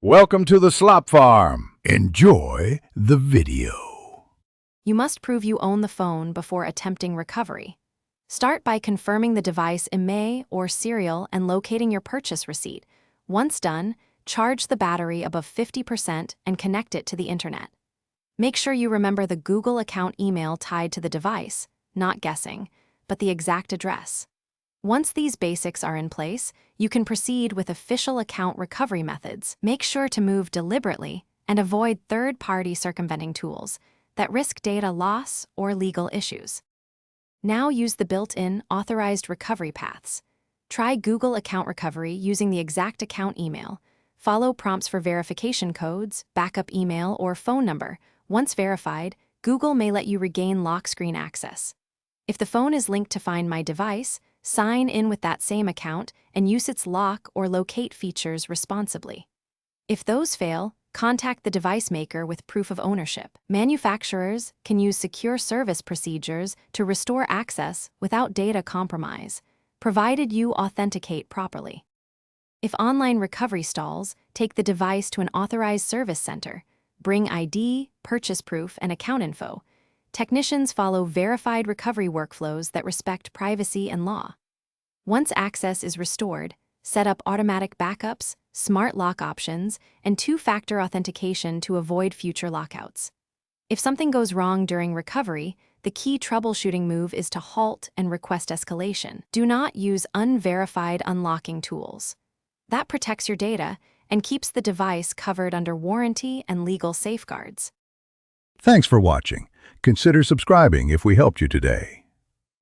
Welcome to the Slop Farm. Enjoy the video. You must prove you own the phone before attempting recovery. Start by confirming the device IMEI or serial and locating your purchase receipt. Once done, charge the battery above 50% and connect it to the internet. Make sure you remember the Google account email tied to the device, not guessing, but the exact address. Once these basics are in place, you can proceed with official account recovery methods. Make sure to move deliberately and avoid third-party circumventing tools that risk data loss or legal issues. Now use the built-in authorized recovery paths. Try Google account recovery using the exact account email. Follow prompts for verification codes, backup email, or phone number. Once verified, Google may let you regain lock screen access. If the phone is linked to Find My Device, sign in with that same account and use its lock or locate features responsibly. If those fail, contact the device maker with proof of ownership. Manufacturers can use secure service procedures to restore access without data compromise, provided you authenticate properly. If online recovery stalls, take the device to an authorized service center. Bring ID, purchase proof, and account info. Technicians follow verified recovery workflows that respect privacy and law. Once access is restored, set up automatic backups, smart lock options, and two-factor authentication to avoid future lockouts. If something goes wrong during recovery, the key troubleshooting move is to halt and request escalation. Do not use unverified unlocking tools. That protects your data and keeps the device covered under warranty and legal safeguards. Thanks for watching. Consider subscribing if we helped you today.